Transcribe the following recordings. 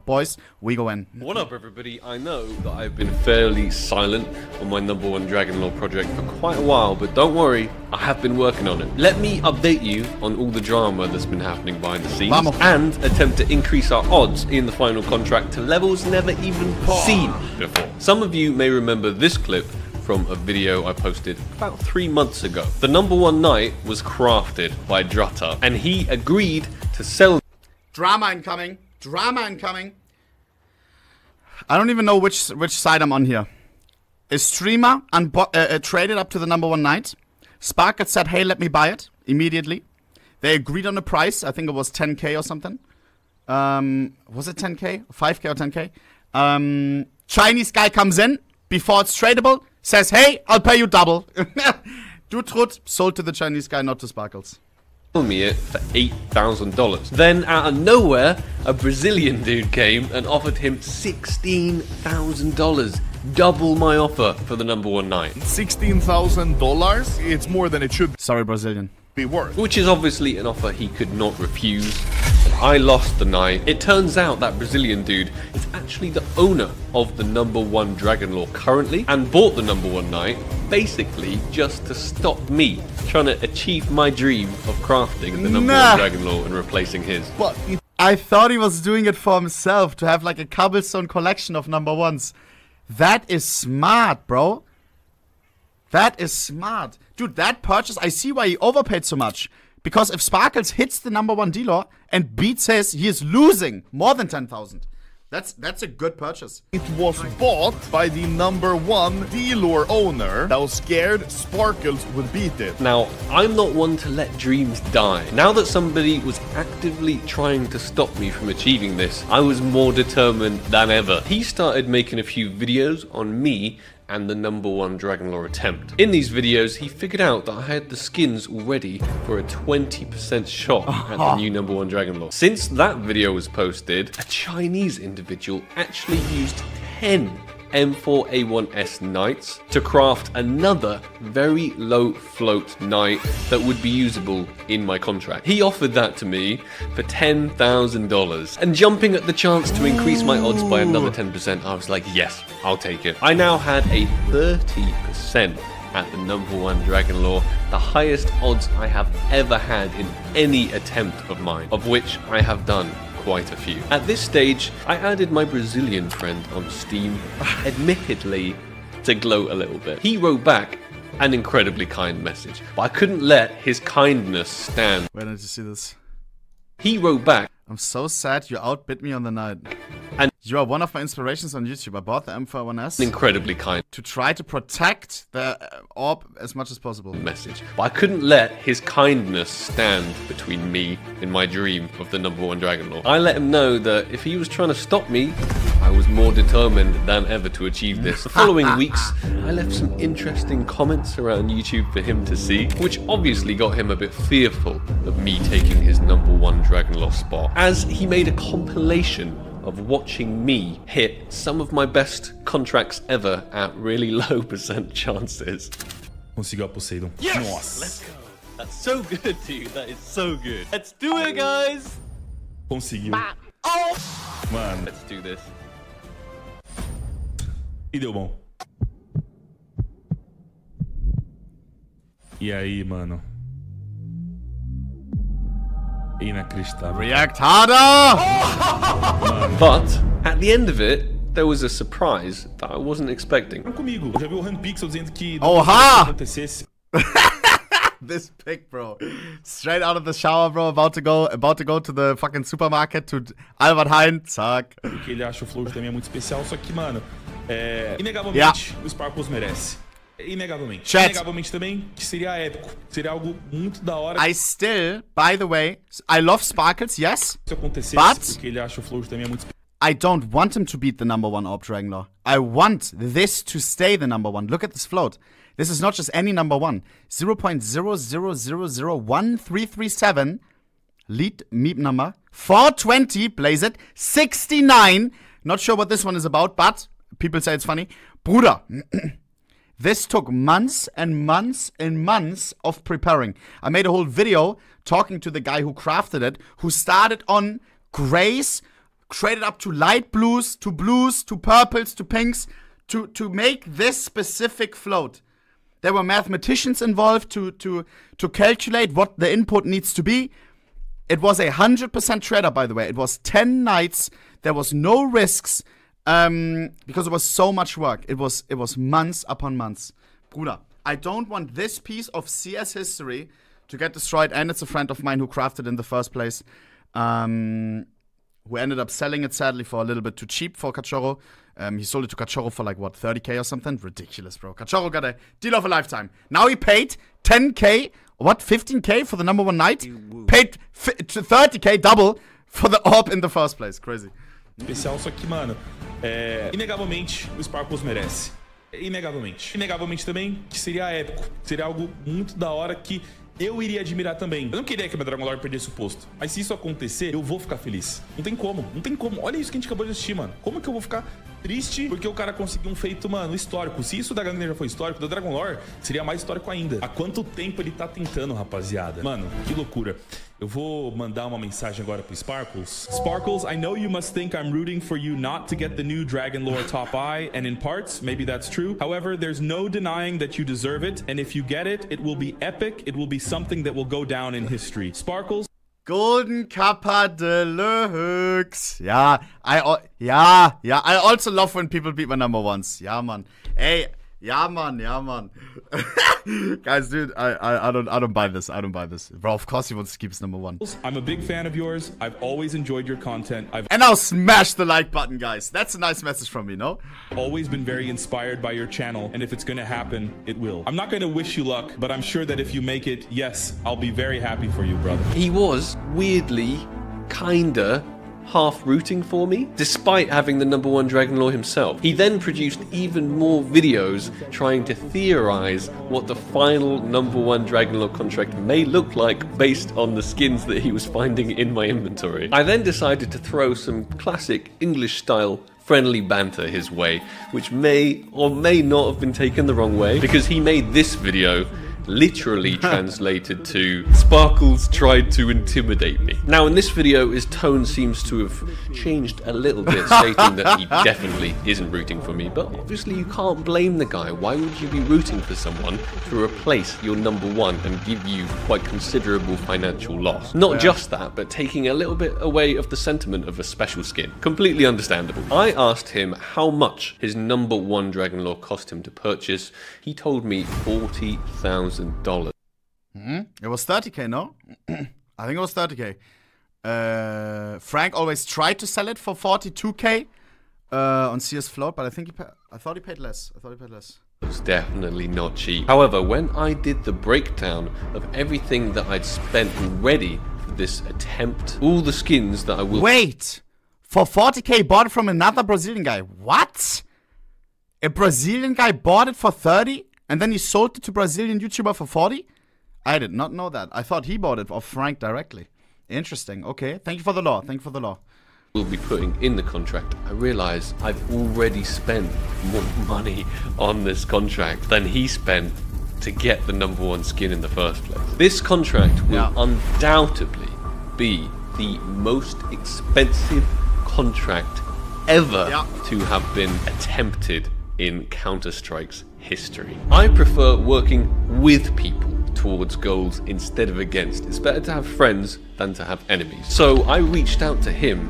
boys, we go in. What up, everybody? I know that I've been fairly silent on my #1 Dragon Lore project for quite a while, but don't worry, I have been working on it. Let me update you on all the drama that's been happening behind the scenes and attempt to increase our odds in the final contract to levels never even seen before. Some of you may remember this clip from a video I posted about 3 months ago. The #1 knight was crafted by Drutter, and he agreed to sell. Drama incoming. Drama incoming. I don't even know which side I'm on here. A streamer traded up to the #1 knight. Sparkle said, hey, let me buy it immediately. They agreed on a price. I think it was 10k or something. Was it 10k? 5k or 10k? Chinese guy comes in before it's tradable. Says, hey, I'll pay you double. Dutrut sold to the Chinese guy, not to Sparkles. Me it for $8,000. Then out of nowhere, a Brazilian dude came and offered him $16,000. Double my offer for the #1 knight. $16,000? It's more than it should Sorry, Brazilian. be worth. Which is obviously an offer he could not refuse. And I lost the knight. It turns out that Brazilian dude is actually the owner of the #1 Dragon Lore currently, and bought the #1 knight basically just to stop me trying to achieve my dream of crafting the #1 Dragon Lore and replacing his. But I thought he was doing it for himself, to have like a cobblestone collection of #1s. That is smart, bro. That is smart. Dude, that purchase, I see why he overpaid so much. Because if Sparkles hits the #1 D-Lore and beats his, he is losing more than 10,000. That's a good purchase. it was bought by the #1 D-Lore owner that was scared Sparkles would beat it. Now, I'm not one to let dreams die. Now that somebody was actively trying to stop me from achieving this, I was more determined than ever. He started making a few videos on me and the #1 Dragon Lore attempt. In these videos, he figured out that I had the skins already for a 20% shot at the new #1 Dragon Lore. Since that video was posted, a Chinese individual actually used 10 M4A1S knights to craft another very low float knight that would be usable in my contract. He offered that to me for $10,000, and jumping at the chance to increase my odds by another 10%, I was like, yes, I'll take it. I now had a 30% at the #1 Dragon Lore, the highest odds I have ever had in any attempt of mine, of which I have done quite a few. At this stage, I added my Brazilian friend on Steam, admittedly to gloat a little bit. He wrote back an incredibly kind message, but I couldn't let his kindness stand. Where did you see this? He wrote back, I'm so sad you outbid me on the night. And you are one of my inspirations on YouTube. I bought the M4A1S incredibly kind to try to protect the orb as much as possible. message, but I couldn't let his kindness stand between me and my dream of the #1 Dragon Lore. I let him know that if he was trying to stop me, I was more determined than ever to achieve this. The following weeks, I left some interesting comments around YouTube for him to see, which obviously got him a bit fearful of me taking his #1 Dragon Lore spot, as he made a compilation of watching me hit some of my best contracts ever at really low % chances. Conseguiu a Poseidon. Yes! Nossa. Let's go. That's so good, dude. That is so good. Let's do it, guys! Conseguiu. Oh! Mano. Let's do this. E deu bom. E aí, mano? Inacreditável. React harder! But at the end of it, there was a surprise that I wasn't expecting. Comigo. Eu já vi o ohnePixel dizendo que Oha! acontecesse. This pic, bro. Straight out of the shower, bro. About to go to the fucking supermarket to Albert Heijn. Zack. Porque ele acha o flow também é muito especial, só que, mano, inegavelmente o Sparkles merece. Inegavelmente. Chat. Inegavelmente também, que seria épico. Seria algo muito da hora. I still, by the way, I love Sparkles, yes. Se acontecesse, But porque ele acha o flow também é muito especial. I don't want him to beat the #1 AWP Dragon Lore. I want this to stay the #1. Look at this float. This is not just any #1. 0.0001337 lead meep number. 420, blaze it. 69. Not sure what this one is about, but people say it's funny. Bruder. This took months and months and months of preparing. I made a whole video talking to the guy who crafted it, who started on grays, traded up to light blues, to purples, to pinks, to make this specific float. There were mathematicians involved to calculate what the input needs to be. It was 100% trader, by the way. It was 10 nights. There was no risks because it was so much work. It was months upon months. Bruder, I don't want this piece of CS history to get destroyed, and it's a friend of mine who crafted it in the first place, who ended up selling it, sadly, for a little bit too cheap for Cachorro. He sold it to Cachorro for like, what, 30k or something? Ridiculous, bro. Cachorro got a deal of a lifetime. Now he paid 10k, what, 15k for the number 1 night? Paid 30k, double, for the AWP in the first place. Crazy. Especial, só que, mano, inegavelmente, o Sparkles merece. Inegavelmente. Inegavelmente também, que seria épico. Seria algo muito da hora que eu iria admirar também. Eu não queria que a minha Dragon Lore perdesse o posto. Mas se isso acontecer, eu vou ficar feliz. Não tem como, não tem como. Olha isso que a gente acabou de assistir, mano. Como que eu vou ficar triste porque o cara conseguiu um feito, mano, histórico? Se isso da Gangue já foi histórico, da Dragon Lore seria mais histórico ainda. Há quanto tempo ele tá tentando, rapaziada? Mano, que loucura. Eu vou mandar uma mensagem agora pro Sparkles. Sparkles, I know you must think I'm rooting for you not to get the new Dragon Lore top eye, and in parts, maybe that's true. However, there's no denying that you deserve it, and if you get it, it will be epic. It will be something that will go down in history. Sparkles. Golden Kappa Deluxe. Yeah, I also love when people beat my number 1s. Yeah, man. Hey, yeah, man. Guys, dude, I don't buy this. I don't buy this. Bro, of course he wants to keep his number 1. I'm a big fan of yours. I've always enjoyed your content. And now smash the like button, guys. That's a nice message from me, no? Always been very inspired by your channel, and if it's gonna happen, it will. I'm not gonna wish you luck, but I'm sure that if you make it, yes, I'll be very happy for you, brother. He was weirdly kinda half rooting for me, despite having the number 1 Dragon Lore himself. He then produced even more videos trying to theorize what the final number 1 Dragon Lore contract may look like based on the skins that he was finding in my inventory. I then decided to throw some classic English style friendly banter his way, which may or may not have been taken the wrong way, because he made this video literally translated to Sparkles tried to intimidate me. Now in this video his tone seems to have changed a little bit, stating that he definitely isn't rooting for me, but obviously you can't blame the guy. Why would you be rooting for someone to replace your number 1 and give you quite considerable financial loss? Not just that, but taking a little bit away of the sentiment of a special skin. Completely understandable. I asked him how much his number 1 Dragon Lore cost him to purchase. He told me $40,000. It was 30k, no? I think it was 30k. Frank always tried to sell it for 42k on CS Float, but I think I thought he paid less. It's definitely not cheap. However, when I did the breakdown of everything that I'd spent already for this attempt, all the skins that I will— Wait! For 40k bought it from another Brazilian guy. What? A Brazilian guy bought it for 30? And then he sold it to Brazilian YouTuber for 40? I did not know that. I thought he bought it off Frank directly. Interesting. Okay. Thank you for the law. Will be putting in the contract. I realize I've already spent more money on this contract than he spent to get the number 1 skin in the first place. This contract will undoubtedly be the most expensive contract ever to have been attempted in Counter-Strike's history. I prefer working with people towards goals instead of against. It's better to have friends than to have enemies. So I reached out to him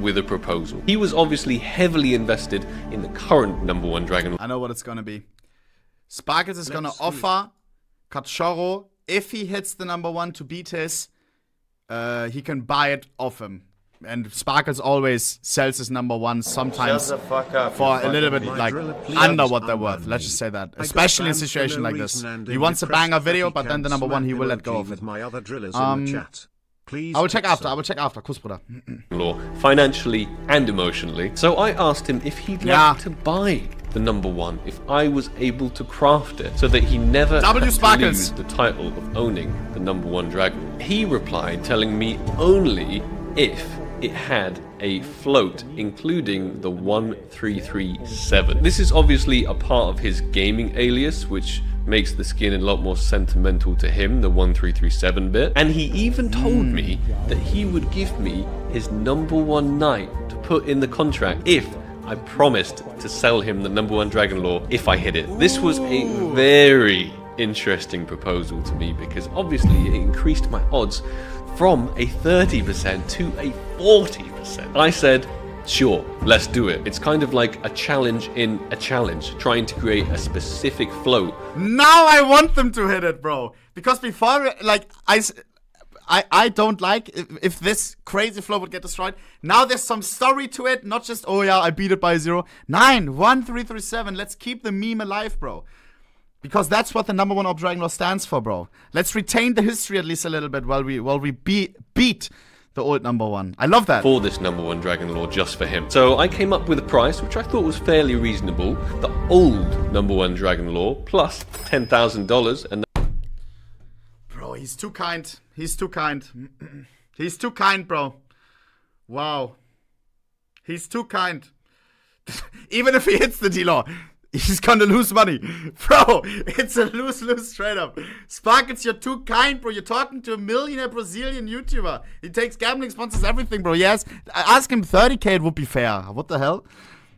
with a proposal. He was obviously heavily invested in the current number 1 Dragon. I know what it's gonna be. Sparkles is gonna offer Cachorro, if he hits the number 1 to beat his, he can buy it off him. And Sparkles always sells his number 1 sometimes for a little bit like under what they're worth. Let's just say that. Especially in a situation like this. He wants a banger video, but then the number 1 he will let go of it. I will check after. Kuss, Bruder. Law, financially and emotionally. So I asked him if he'd like to buy the number 1 if I was able to craft it so that he never had to lose the title of owning the number 1 Dragon. He replied telling me only if it had a float, including the 1337. This is obviously a part of his gaming alias, which makes the skin a lot more sentimental to him, the 1337 bit. And he even told me that he would give me his #1 knight to put in the contract if I promised to sell him the #1 Dragon Lore if I hit it. This was a very interesting proposal to me because obviously it increased my odds from a 30% to a 40%. I said, sure, let's do it. It's kind of like a challenge in a challenge, trying to create a specific float. Now I want them to hit it, bro. Because before, like, I don't like if this crazy flow would get destroyed. Now there's some story to it, not just, oh yeah, I beat it by 0. 9, 1, 3, 3, 7. Let's keep the meme alive, bro. Because that's what the #1 AWP Dragon Lore stands for, bro. Let's retain the history at least a little bit while we beat the old #1. I love that. For this #1 Dragon Lore just for him. So I came up with a price which I thought was fairly reasonable. The old #1 Dragon Lore plus $10,000 and bro, he's too kind. He's too kind. He's too kind, bro. Wow. He's too kind. Even if he hits the D-Lore, he's gonna lose money. Bro, it's a lose-lose straight up. Sparkles, you're too kind, bro. You're talking to a millionaire Brazilian YouTuber. He takes gambling sponsors, everything, bro. Yes, ask him 30K, it would be fair. What the hell?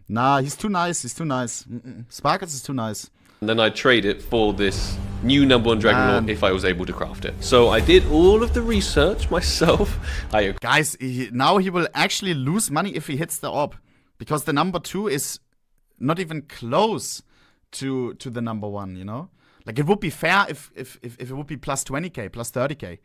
Nah, he's too nice. He's too nice. Sparkles is too nice. And then I'd trade it for this new #1 Dragon Lore if I was able to craft it. So I did all of the research myself. Guys, now he will actually lose money if he hits the AWP. Because the #2 is not even close to the #1, you know? Like, it would be fair if it would be plus 20K, plus 30K.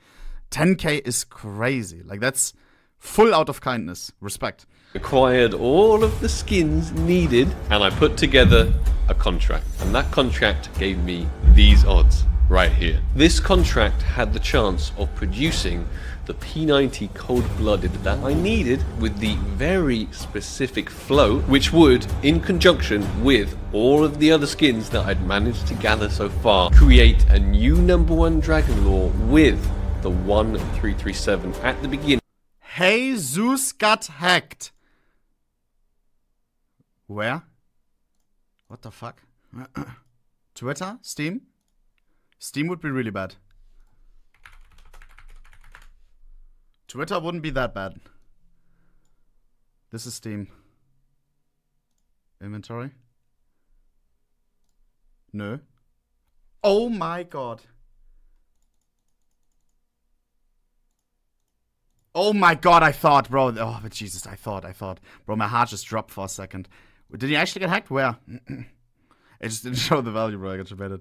10K is crazy. Like, that's full out of kindness. Respect. Acquired all of the skins needed, and I put together a contract. And that contract gave me these odds right here. This contract had the chance of producing the P90 cold-blooded that I needed with the very specific flow, which would, in conjunction with all of the other skins that I'd managed to gather so far, create a new #1 Dragon Lore with the 1337 at the beginning. Hey, Zeus got hacked. Where? What the fuck? Twitter? Steam? Steam would be really bad. Twitter wouldn't be that bad. This is Steam. Inventory? No. Oh my god. Oh my god, I thought, bro. Oh, but Jesus, I thought. Bro, my heart just dropped for a second. Did he actually get hacked? Where? It just didn't show the value, bro. I got debated.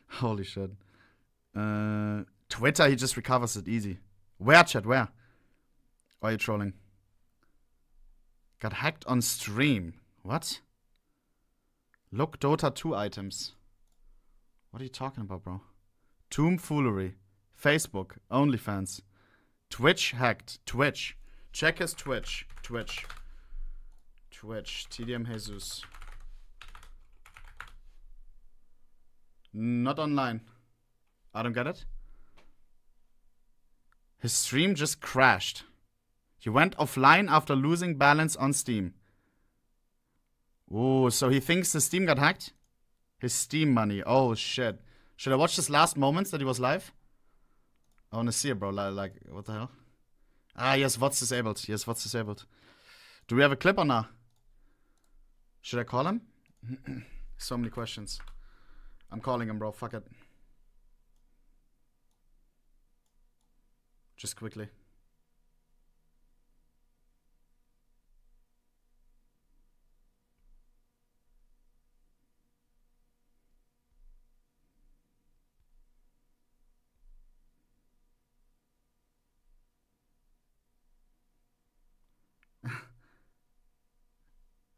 Holy shit. Twitter, he just recovers it easy. Where, chat? Where? Why are you trolling? Got hacked on stream. What? Look, Dota 2 items. What are you talking about, bro? Tomfoolery. Facebook. OnlyFans. Twitch hacked. Twitch. Check his Twitch. Twitch. TDM Jesus. Not online. I don't get it. His stream just crashed. He went offline after losing balance on Steam. Oh, so he thinks the Steam got hacked? His Steam money. Oh, shit. Should I watch his last moments that he was live? I want to see it, bro. Like, what the hell? Ah, yes, what's disabled. Yes, what's disabled. Do we have a clip or not? Should I call him? So many questions. I'm calling him, bro. Fuck it. Just quickly.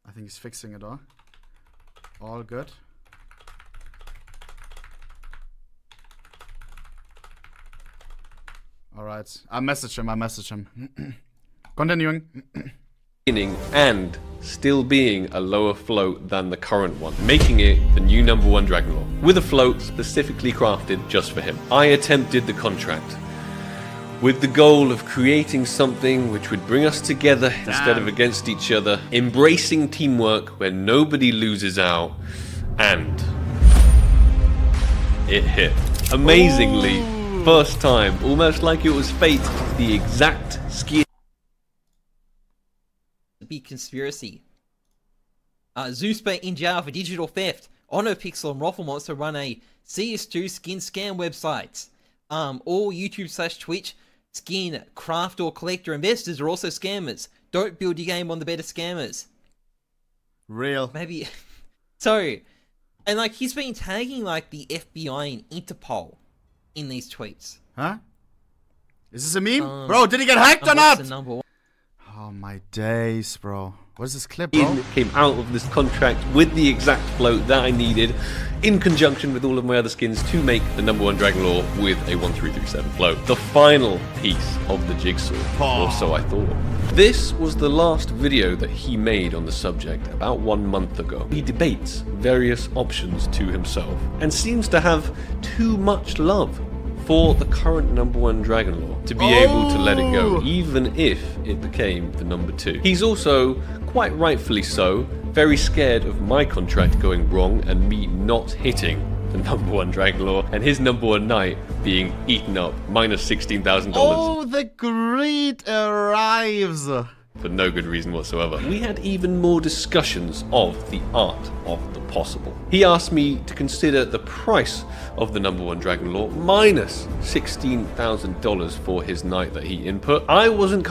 I think he's fixing it all. All good. Alright. I message him. Continuing. And still being a lower float than the current one, making it the new #1 Dragon Lore, with a float specifically crafted just for him. I attempted the contract with the goal of creating something which would bring us together instead of against each other, embracing teamwork where nobody loses out, and it hit. Amazingly, first time, almost like it was fate, the exact skin. Big conspiracy. Zeusbait in jail for digital theft. ohnePixel and Roffle wants to run a CS2 skin scam website. All YouTube/Twitch skin craft or collector investors are also scammers. Don't build your game on the better scammers. Real. Maybe. So, and like he's been tagging like the FBI and Interpol in these tweets. Huh? Is this a meme? Bro, did he get hacked or not? Oh my days, bro. What is this clip, bro? Came out of this contract with the exact float that I needed in conjunction with all of my other skins to make the #1 Dragon Lore with a 1337 float. The final piece of the jigsaw, or so I thought. This was the last video that he made on the subject about 1 month ago. He debates various options to himself and seems to have too much love for the current #1 Dragon Lore to be able to let it go, even if it became the #2. He's also, quite rightfully so, very scared of my contract going wrong and me not hitting the #1 Dragon Lore and his #1 night being eaten up, minus $16,000. Oh, the greed arrives. For no good reason whatsoever. We had even more discussions of the art of the possible. He asked me to consider the price of the #1 Dragon Lore minus $16,000 for his night that he input. I wasn't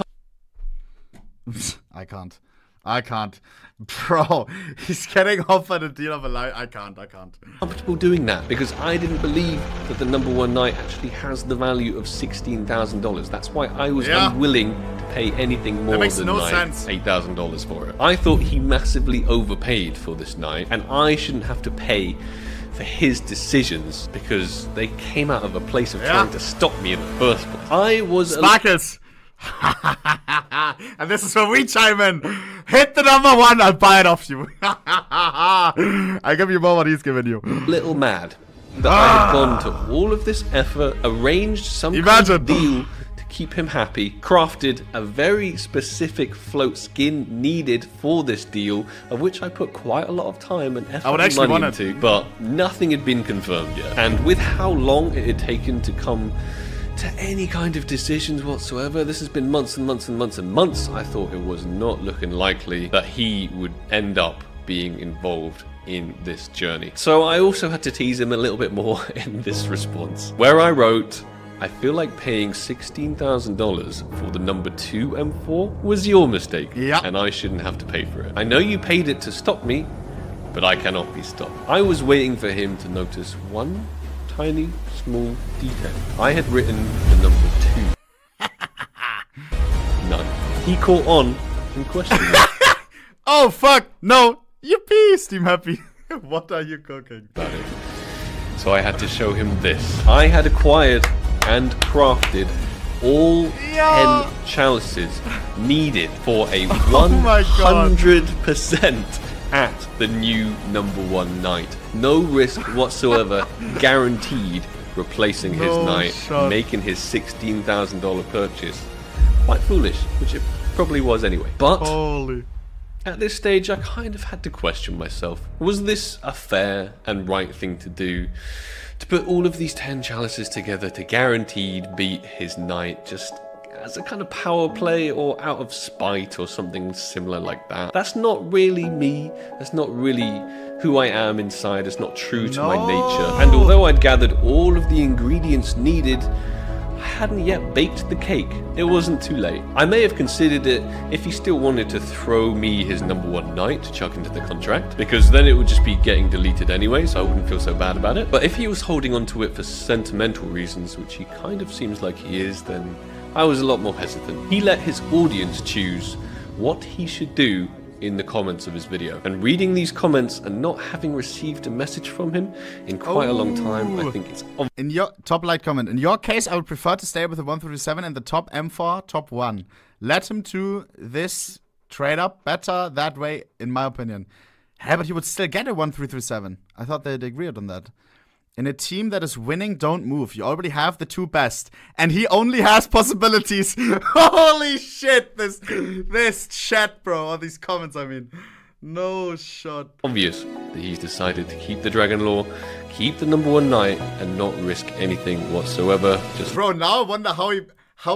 I can't. Bro, he's getting offered a deal of a life. I can't. comfortable doing that because I didn't believe that the #1 night actually has the value of $16,000. That's why I was unwilling to pay anything more than $8,000 for it. I thought he massively overpaid for this night and I shouldn't have to pay for his decisions because they came out of a place of trying to stop me in the first place. I was Sparkles! And this is where we chime in. Hit the #1, I'll buy it off you. I give you more what he's giving you. little mad that I had gone to all of this effort, arranged some kind of deal to keep him happy, crafted a very specific float skin needed for this deal, of which I put quite a lot of time and effort and money into, but nothing had been confirmed yet. And with how long it had taken to come to any kind of decisions whatsoever, this has been months and months and months and months, I thought it was not looking likely that he would end up being involved in this journey. So I also had to tease him a little bit more in this response, where I wrote, I feel like paying $16,000 for the #2 M4 was your mistake, and I shouldn't have to pay for it. I know you paid it to stop me, but I cannot be stopped. I was waiting for him to notice one tiny small detail. I had written the #2. None. He caught on and questioned me. Oh fuck, no, yippee, Steam Happy. What are you cooking? About it. So I had to show him this. I had acquired and crafted all 10 chalices needed for a 100% at the new #1 night. No risk whatsoever, guaranteed, replacing his night, making his $16,000 purchase. Quite foolish, which it probably was anyway. But at this stage I kind of had to question myself. Was this a fair and right thing to do? To put all of these 10 chalices together to guaranteed beat his night just as a kind of power play or out of spite or something similar like that? That's not really me. That's not really who I am inside. It's not true to my nature. And although I'd gathered all of the ingredients needed, I hadn't yet baked the cake. It wasn't too late. I may have considered it if he still wanted to throw me his #1 night to chuck into the contract, because then it would just be getting deleted anyway, so I wouldn't feel so bad about it. But if he was holding on to it for sentimental reasons, which he kind of seems like he is, then I was a lot more hesitant. He let his audience choose what he should do in the comments of his video. And reading these comments and not having received a message from him in quite a long time, I think it's obvious. In your top light comment, in your case, I would prefer to stay with the 137 and the top M4, top 1. Let him do this trade up better that way, in my opinion. Yeah, but he would still get a 1337. I thought they'd agreed on that. In a team that is winning, don't move. You already have the 2 best. And he only has possibilities. Holy shit, this chat, bro. Or these comments, I mean. No shot. Obvious that he's decided to keep the Dragon Lore, keep the #1 knight, and not risk anything whatsoever. Just Bro, now I wonder how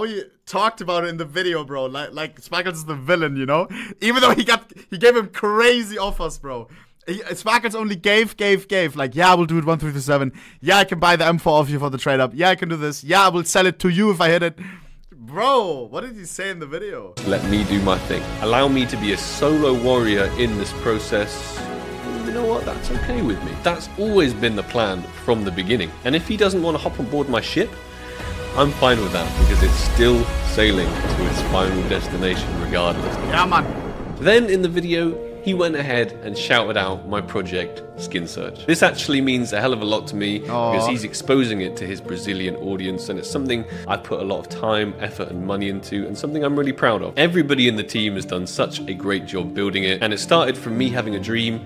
he talked about it in the video, bro. Like Sparkles is the villain, you know? Even though he gave him crazy offers, bro. Sparkles only gave. Like, yeah, I will do it 1 through 7. Yeah, I can buy the M4 off you for the trade up. Yeah, I can do this. Yeah, I will sell it to you if I hit it. Bro, what did he say in the video? let me do my thing. Allow me to be a solo warrior in this process. You know what? That's okay with me. That's always been the plan from the beginning. And if he doesn't want to hop on board my ship, I'm fine with that because it's still sailing to its final destination regardless. Yeah, man. Then in the video, he went ahead and shouted out my project, Skin Search. This actually means a hell of a lot to me because he's exposing it to his Brazilian audience, and it's something I put a lot of time, effort and money into, and something I'm really proud of. Everybody in the team has done such a great job building it, and it started from me having a dream,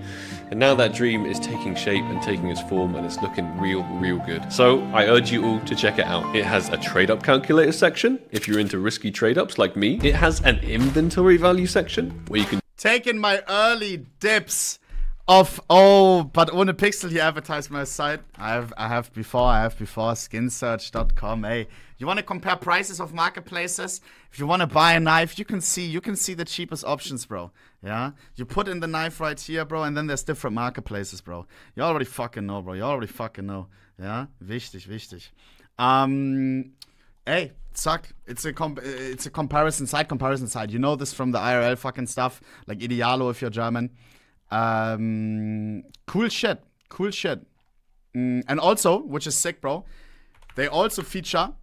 and now that dream is taking shape and taking its form, and it's looking real good. So I urge you all to check it out. It has a trade-up calculator section, if you're into risky trade-ups like me. It has an inventory value section, where you can Taking my early dips of but ohnePixel he advertised my site. I have before skinsearch.com. Hey, you want to compare prices of marketplaces? If you want to buy a knife, you can see the cheapest options, bro. Yeah, you put in the knife right here, bro, and then there's different marketplaces, bro. You already fucking know, bro. You already fucking know. Yeah, wichtig. Hey, suck. It's a comparison site. You know this from the IRL fucking stuff, like Idealo if you're German. Cool shit. And also, which is sick, bro, they also feature,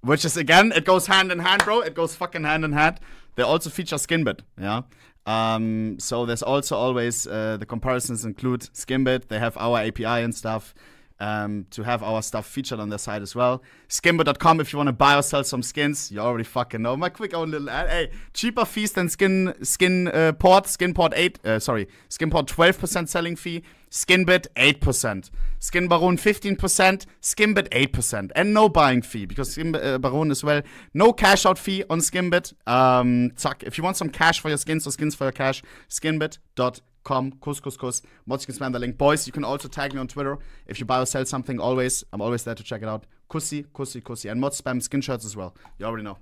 which is again, it goes hand in hand, bro. It goes fucking hand in hand. They also feature Skinbit, yeah. So there's also always the comparisons include Skinbit. They have our API and stuff. To have our stuff featured on their site as well. Skimbo.com if you want to buy or sell some skins. You already fucking know. My quick own little ad. Hey, cheaper fees than Skinport 12% selling fee. Skinbit 8%. Skin Baron 15%. Skinbit 8%. And no buying fee because Skin Baron as well. No cash out fee on Skinbit. Zack. If you want some cash for your skins or skins for your cash, skinbit.com. Kuss. Mods, you can spam the link. Boys, you can also tag me on Twitter. If you buy or sell something, I'm always there to check it out. Kussi. And mods spam skin shirts as well. You already know.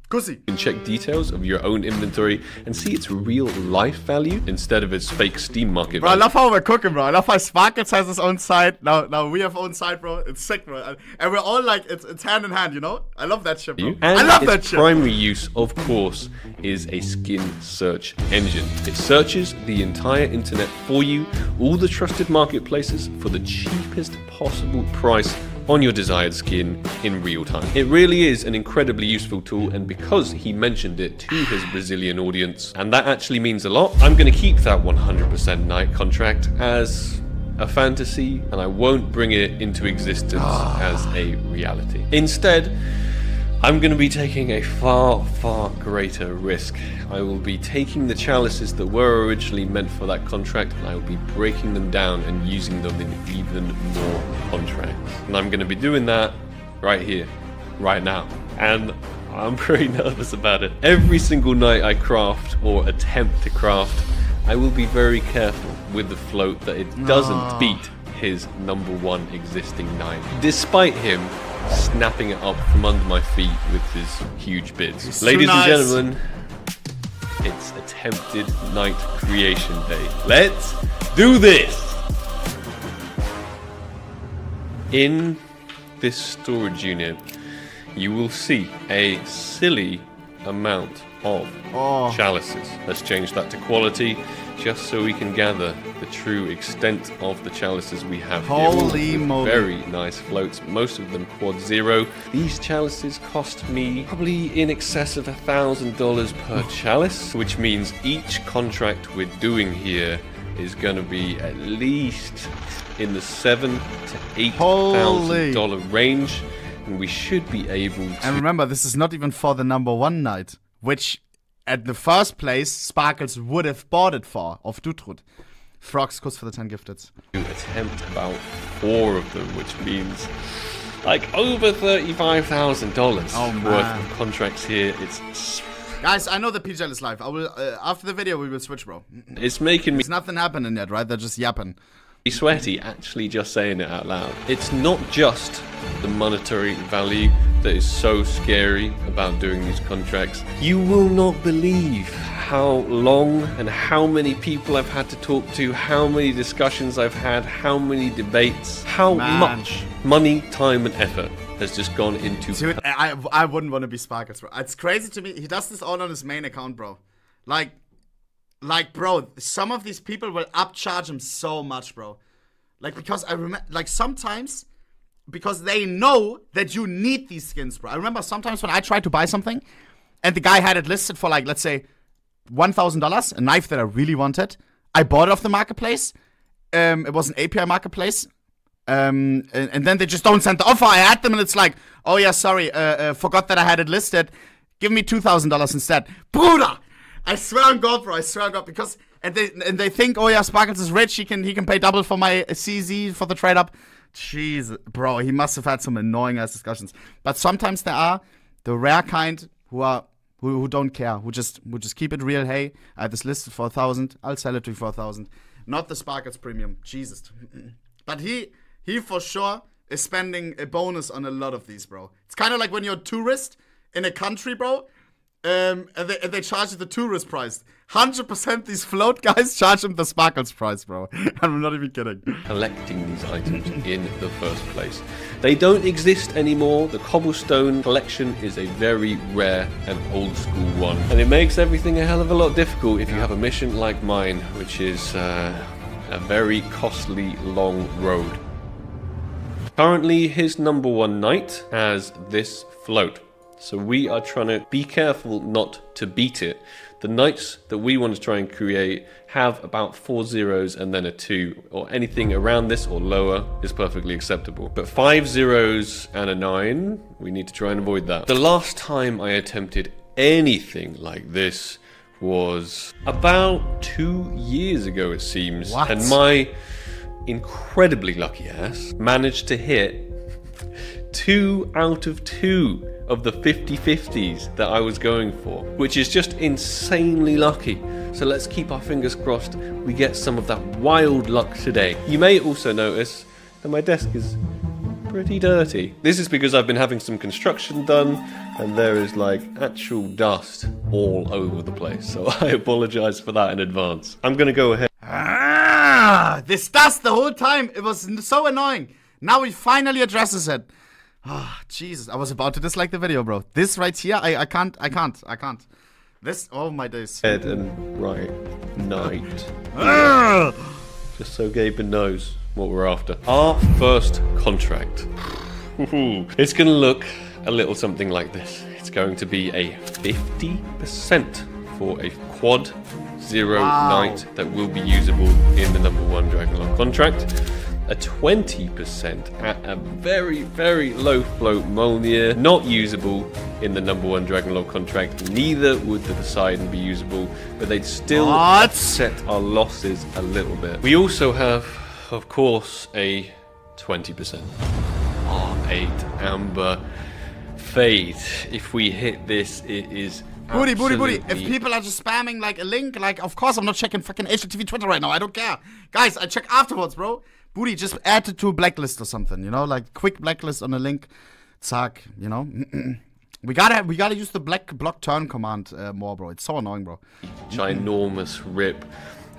Kussi. You can check details of your own inventory and see its real life value instead of its fake Steam market bro, value. I love how we're cooking, bro. I love how Sparkles has his own site. Now we have own site, bro. It's sick, bro. And we're all like, it's hand in hand, you know? I love that shit, bro. And I love that shit. Primary use, of course, is a skin search engine. It searches the entire internet for you, all the trusted marketplaces, for the cheapest possible price on your desired skin in real time. It really is an incredibly useful tool, and because he mentioned it to his Brazilian audience, and that actually means a lot, I'm going to keep that 100% night contract as a fantasy, and I won't bring it into existence as a reality. Instead, I'm going to be taking a far greater risk. I will be taking the chalices that were originally meant for that contract, and I will be breaking them down and using them in even more contracts. And I'm going to be doing that right here, right now. And I'm very nervous about it. Every single night I craft or attempt to craft, I will be very careful with the float that it doesn't beat his #1 existing knight, despite him snapping it up from under my feet with his huge bids. Ladies and gentlemen, it's attempted night creation day. Let's do this! In this storage unit, you will see a silly amount of chalices. Let's change that to quality, just so we can gather the true extent of the chalices we have here. Holy moly. Very nice floats, most of them quad 0. These chalices cost me probably in excess of $1,000 per chalice, which means each contract we're doing here is going to be at least in the $7,000 to $8,000 range, and we should be able to... And remember, this is not even for the #1 night, which at the first place, Sparkles would have bought it for, of Dutrud. Frogs, Kuss for the 10 gifted. Attempt about 4 of them, which means like over $35,000 worth of contracts here. It's Guys, I know the PGL is live. I will after the video we will switch, bro. It's making me There's nothing happening yet, right? They're just yapping. sweaty actually just saying it out loud. It's not just the monetary value that is so scary about doing these contracts. You will not believe how long and how many people I've had to talk to, how many discussions I've had, how many debates, how much money, time and effort has just gone into... Dude, I wouldn't want to be Sparkles, bro. It's crazy to me. He does this all on his main account, bro. Like, bro, some of these people will upcharge him so much, bro. Like, because I remember, like, sometimes, because they know that you need these skins, bro. I remember sometimes when I tried to buy something, and the guy had it listed for, like, let's say, $1,000, a knife that I really wanted. I bought it off the marketplace. It was an API marketplace. And then they just don't send the offer. I had them, and it's like, oh, yeah, sorry, forgot that I had it listed. Give me $2,000 instead. Bruder! I swear on God, bro. I swear on God, because and they think, oh yeah, Sparkles is rich. He can pay double for my CZ for the trade up. Jeez, bro, he must have had some annoying ass discussions. But sometimes there are the rare kind who don't care, who just keep it real. Hey, I have this listed for 1,000. I'll sell it to you for 1,000. Not the Sparkles premium. Jesus. But he for sure is spending a bonus on a lot of these, bro. It's kind of like when you're a tourist in a country, bro. And they charge you the tourist price. 100% these float guys charge him the Sparkles price, bro. I'm not even kidding. Collecting these items in the first place. They don't exist anymore. The cobblestone collection is a very rare and old school one. And it makes everything a hell of a lot difficult if you have a mission like mine, which is a very costly, long road. Currently, his #1 knight has this float. So we are trying to be careful not to beat it. The knights that we want to try and create have about 4 zeros and then a 2, or anything around this or lower is perfectly acceptable. But 5 zeros and a 9, we need to try and avoid that. The last time I attempted anything like this was about 2 years ago, it seems. What? And my incredibly lucky ass managed to hit 2 out of 2 of the 50/50s that I was going for, which is just insanely lucky. So let's keep our fingers crossed we get some of that wild luck today. You may also notice that my desk is pretty dirty. This is because I've been having some construction done and there is like actual dust all over the place. So I apologize for that in advance. I'm gonna go ahead. This dust the whole time. It was so annoying. Now he finally addresses it. Ah, oh, Jesus. I was about to dislike the video, bro. This right here, I can't. This, oh my days. Head and right night. Just so Gaben knows what we're after. Our first contract. It's gonna look a little something like this. It's going to be a 50% for a quad 0 knight that will be usable in the #1 Dragon Lore contract. A 20% at a very, very low float Mjolnir, not usable in the #1 Dragon Lore contract. Neither would the Poseidon be usable, but they'd still offset our losses a little bit. We also have, of course, a 20% R8 Amber Fade. If we hit this, it is Booty. If people are just spamming like a link, like, of course I'm not checking fucking HTV Twitter right now. I don't care. Guys, I check afterwards, bro. Booty, just add it to a blacklist or something, you know? Like, quick blacklist on a link. Zack, you know? We gotta use the block turn command more, bro. It's so annoying, bro. Ginormous rip.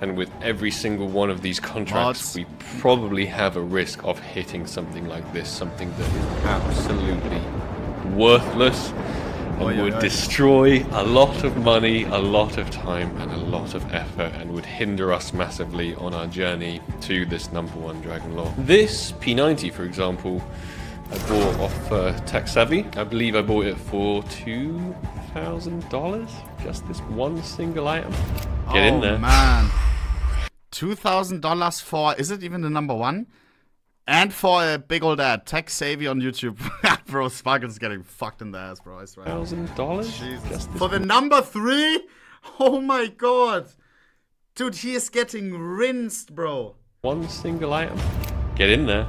And with every single one of these contracts, we probably have a risk of hitting something like this. Something that is absolutely worthless. And would destroy a lot of money, a lot of time, and a lot of effort, and would hinder us massively on our journey to this #1 Dragon Lore. This P90, for example, I bought off Tech Savvy. I believe I bought it for $2,000. Just this one single item. Get in there. Oh man, $2,000 for, is it even the #1? And for a big old ad, Tech Savvy on YouTube. Bro, Sparkles is getting fucked in the ass, bro. I swear. $1,000? For the #3? Oh my god. Dude, he is getting rinsed, bro. One single item. Get in there.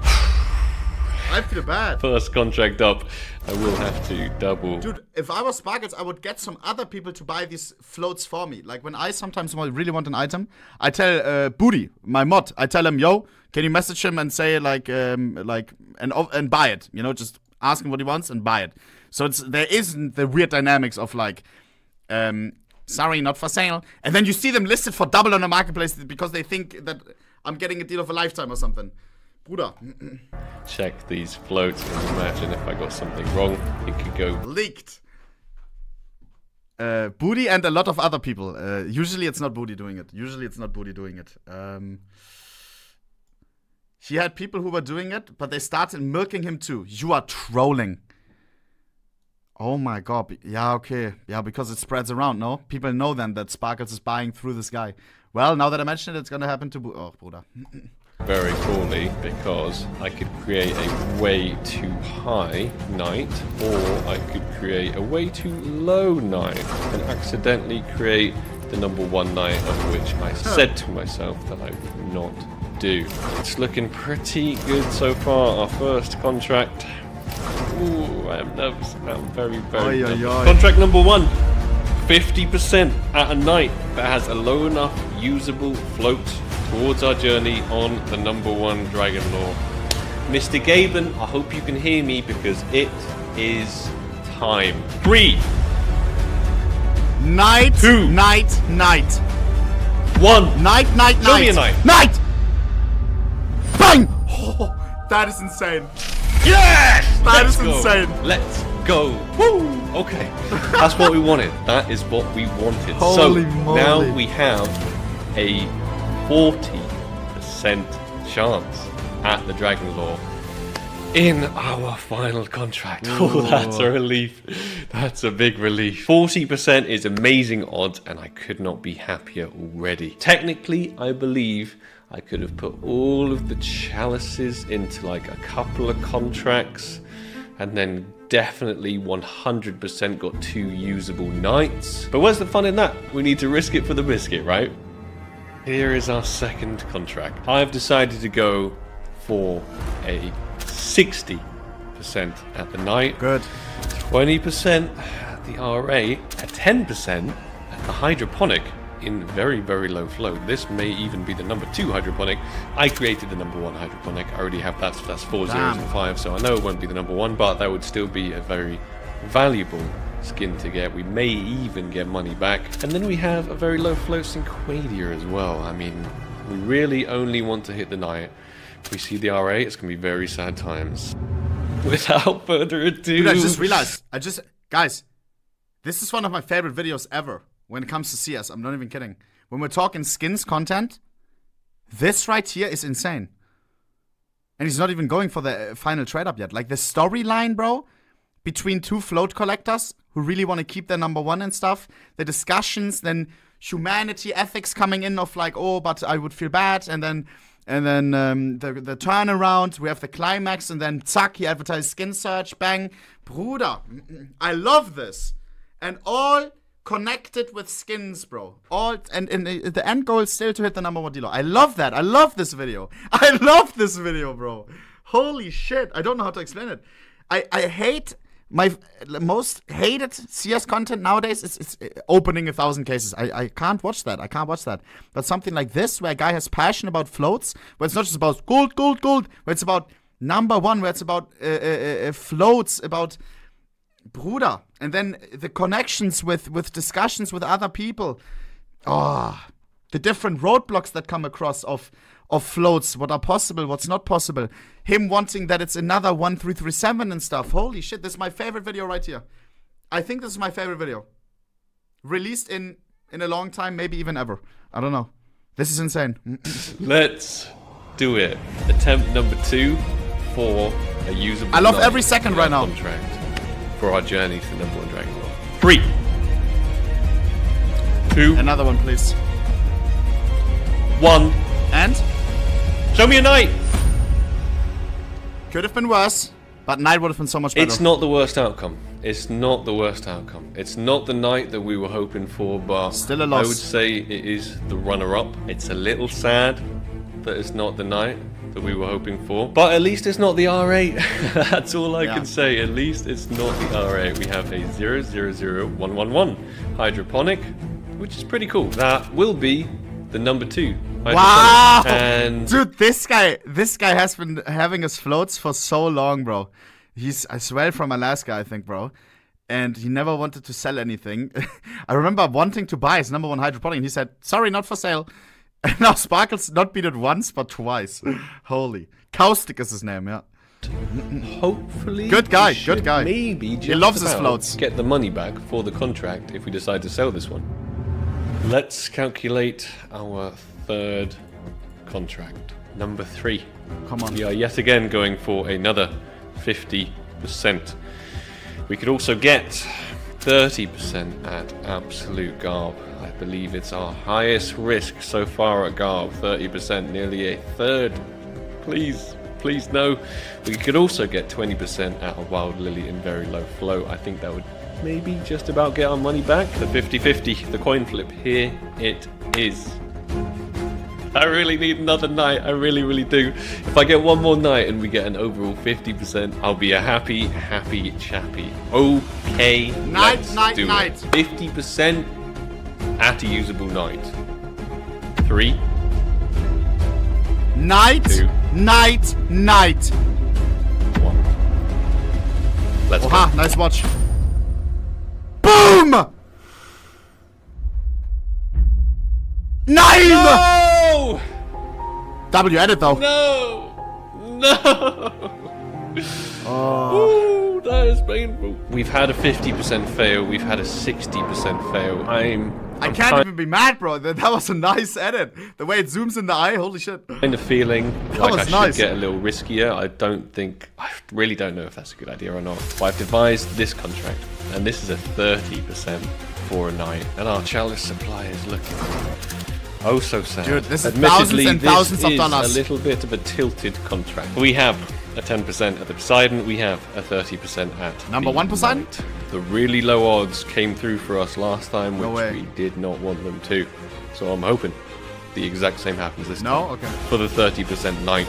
I feel bad. First contract up. I will have to double. Dude, if I was Sparkles, I would get some other people to buy these floats for me. Like when I sometimes really want an item, I tell Booty, my mod, I tell him, yo, can you message him and say and buy it? You know, just ask him what he wants and buy it. So there isn't the weird dynamics of like, sorry, not for sale. And then you see them listed for double on the marketplace because they think that I'm getting a deal of a lifetime or something. Bruder. Check these floats and imagine if I got something wrong, it could go leaked. Booty and a lot of other people. Usually it's not Booty doing it. He had people who were doing it, but they started milking him too. You are trolling. Oh my god. Yeah, okay. Yeah, because it spreads around, no? People know then that Sparkles is buying through this guy. Well, now that I mention it, it's gonna happen to Oh, Bruder. very poorly because I could create a way too high knight, or I could create a way too low knight and accidentally create the #1 knight, of which I said to myself that I would not do. It's looking pretty good so far, our first contract. Ooh, I am nervous. I'm very, very nervous. Contract #1. 50% at a knight that has a low enough usable float towards our journey on the #1 Dragon Lore. Mr. Gaben, I hope you can hear me because it is time. 3. Knight. 2. Knight. 1. Knight. Show me a knight. Knight! Bang! Oh, that is insane. Yes! That is insane. Let's go. Woo! Okay. That's what we wanted. That is what we wanted. Holy so moly. now we have a 40% chance at the Dragon Lore in our final contract. Oh, that's a relief. That's a big relief. 40% is amazing odds, and I could not be happier already. Technically, I believe I could have put all of the chalices into like a couple of contracts, and then definitely 100% got 2 usable knights. But where's the fun in that? We need to risk it for the biscuit, right? Here is our second contract. I've decided to go for a 60% at the knight. Good. 20% at the RA, a 10% at the hydroponic in very, very low flow. This may even be the #2 hydroponic. I created the #1 hydroponic. I already have that's 4 zeros and 5, so I know it won't be the #1, but that would still be a very valuable skin to get. We may even get money back. And then we have a very low flow Cinquadia as well. I mean, we really only want to hit the knight. If we see the RA, it's going to be very sad times. Without further ado... Dude, I just realized. Guys, this is one of my favorite videos ever when it comes to CS. I'm not even kidding. When we're talking skins content, this right here is insane. And he's not even going for the final trade up yet. Like the storyline, bro, between 2 float collectors who really want to keep their #1 and stuff. The discussions, then humanity, ethics coming in of like, oh, but I would feel bad. And then the turnaround, we have the climax, and then zack, he advertised skin search, bang. Bruder, I love this. And all connected with skins, bro. All and the end goal is still to hit the #1 dealer. I love that. I love this video. I love this video, bro. Holy shit. I don't know how to explain it. I hate my most hated CS content nowadays is opening 1,000 cases. I can't watch that. I can't watch that. But something like this, where a guy has passion about floats, where it's not just about gold, where it's about #1, where it's about floats, about Bruder. And then the connections with discussions with other people. Oh, the different roadblocks that come across of floats, what are possible, what's not possible. Him wanting that it's another 1337 and stuff. Holy shit, this is my favorite video right here. I think this is my favorite video. Released in a long time, maybe even ever. I don't know. This is insane. Let's do it. Attempt #2 for a usable... I love every second right now. Contract for our journey to the #1 Dragon Lore. 3. 2. Another one, please. 1. And? Show me a knight! Could have been worse, but knight would have been so much better. It's not the worst outcome. It's not the worst outcome. It's not the knight that we were hoping for, but still a loss. I would say it is the runner-up. It's a little sad that it's not the knight, that we were hoping for. But at least it's not the R8. That's all I can say. At least it's not the R8. We have a 000111 hydroponic, which is pretty cool. That will be the number 2. Wow! And dude, this guy has been having his floats for so long, bro. He's, I swear, from Alaska, I think, bro. And he never wanted to sell anything. I remember wanting to buy his number 1 hydroponic, and he said, sorry, not for sale. And now Sparkles not beat it once, but twice. Holy. Caustic is his name, yeah. Hopefully, good guy, good guy. Maybe just he loves his floats. Get the money back for the contract if we decide to sell this one. Let's calculate our 3rd contract. Number 3. Come on. We are yet again going for another 50%. We could also get 30% at absolute garb. I believe it's our highest risk so far at garb. 30%, nearly a third. Please, please no. We could also get 20% at a wild lily in very low float. I think that would maybe just about get our money back. The 50-50, the coin flip, here it is. I really need another night. I really, really do. If I get one more night and we get an overall 50%, I'll be a happy, happy chappy. Okay, let's do it. 50% at a usable night. 3. Night, 2, night, night. 1. Let's Oha, go. nice watch. Boom! 9! No! W edit though. No! No! Ooh, that is painful. We've had a 50% fail. We've had a 60% fail. I can't even be mad, bro. That was a nice edit. The way it zooms in the eye, holy shit. Kind of feeling like I should nice. get a little riskier. I really don't know if that's a good idea or not. But I've devised this contract, and this is a 30% for a night. And our chalice supply is looking oh so sad. Dude, this is Admittedly, thousands and thousands of dollars. This is a little bit of a tilted contract. We have a 10% at the Poseidon. We have a 30% at number 1 Poseidon. Knight. The really low odds came through for us last time, which we did not want them to. So I'm hoping the exact same happens this time. Okay. For the 30% night.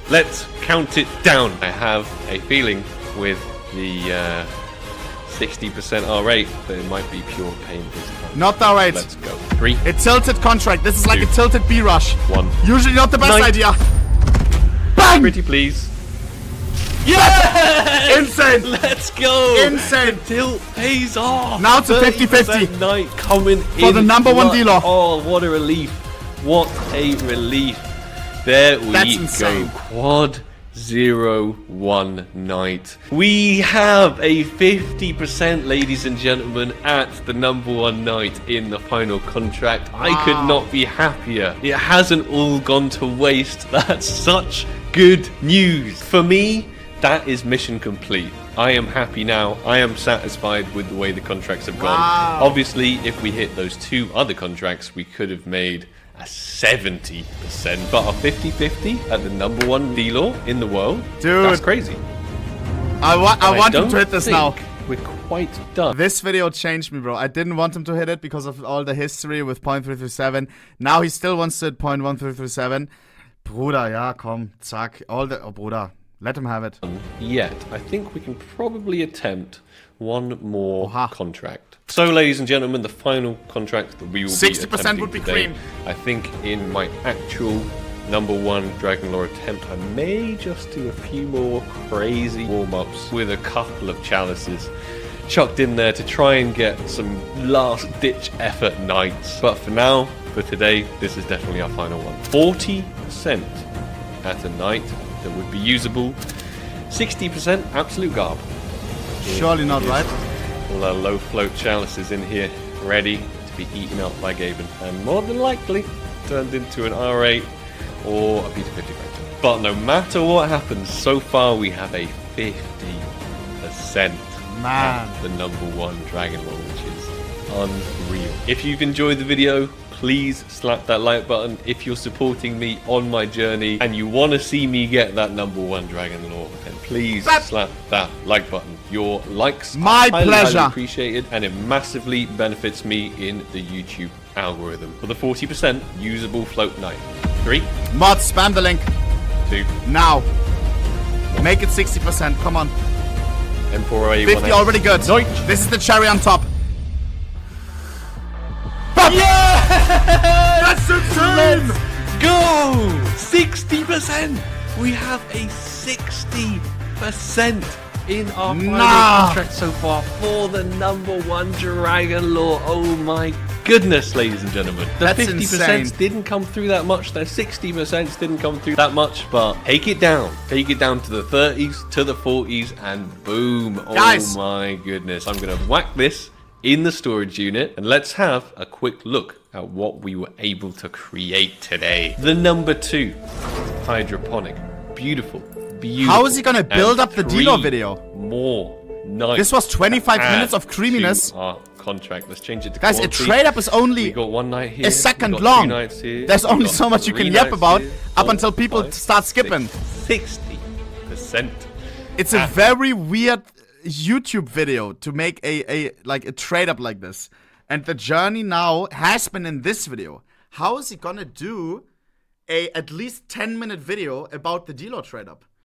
Let's count it down. I have a feeling with the 60% R8 that it might be pure pain this time. Not the R8. Let's go. 3. A tilted contract. This is like 2, a tilted B-rush. 1. Usually not the best Night. idea. Bang! Pretty please. Yes! Insane! Let's go! Insane! Tilt pays off! Now to 50-50. Night coming in. For the number 1 dealer. Oh, what a relief. What a relief. There we That's go. insane. Quad 01 night. We have a 50%, ladies and gentlemen, at the number 1 night in the final contract. I could not be happier. It hasn't all gone to waste. That's such good news. For me, that is mission complete. I am happy now. I am satisfied with the way the contracts have gone. Obviously, if we hit those 2 other contracts, we could have made a 70%. But a 50-50 at the number 1 dealer in the world? Dude. That's crazy. I want him to hit this now. We're quite done. This video changed me, bro. I didn't want him to hit it because of all the history with .337. Now he still wants to hit .1337. Bruder, ja, komm, zack. Oh, Bruder, let him have it. Yet, I think we can probably attempt one more contract. So, ladies and gentlemen, the final contract that we will 60% would be today, cream. I think in my actual number 1 Dragon Lore attempt, I may just do a few more crazy warm-ups with a couple of chalices chucked in there to try and get some last-ditch effort nights. But for now, for today, this is definitely our final one. 40% at a night that would be usable. 60% absolute garb. Surely not, right? All our low float chalices in here, ready to be eaten up by Gaben. And more than likely, turned into an R8 or a P250 Phantom. But no matter what happens, so far we have a 50% at the number 1 Dragon Lore, which is unreal. If you've enjoyed the video, please slap that like button. If you're supporting me on my journey and you want to see me get that number 1 Dragon Lore, then please slap that like button. Your likes are highly appreciated, and it massively benefits me in the YouTube algorithm. For the 40% usable float night. 3, Mod, spam the link. do. Now. Make it 60%. Come on. Emperor A1. 50 already good. Zoink. This is the cherry on top. Yeah! That's insane! Go! 60%! We have a 60% in our final contract so far for the #1 Dragon Lore. Oh my goodness, ladies and gentlemen. The That's 50% insane. didn't come through that much, the 60% didn't come through that much, but take it down. Take it down to the 30s, to the 40s, and boom. Guys. Oh my goodness. I'm going to whack this in the storage unit, and let's have a quick look at what we were able to create today. The #2 hydroponic, beautiful. How is he gonna build up the D-Lore video? More nice. This was 25 minutes of creaminess. Our contract. Let's change it to Guys, quality. a trade up is We only got 1 night here. a second we got long. 2 nights here. There's we only got so much you 3 can yap nights about here, up 4, until people 5, start skipping. 60%. It's a very weird YouTube video to make a trade up like this. And the journey now has been in this video. How is he gonna do a at least 10-minute video about the D-Lore trade up?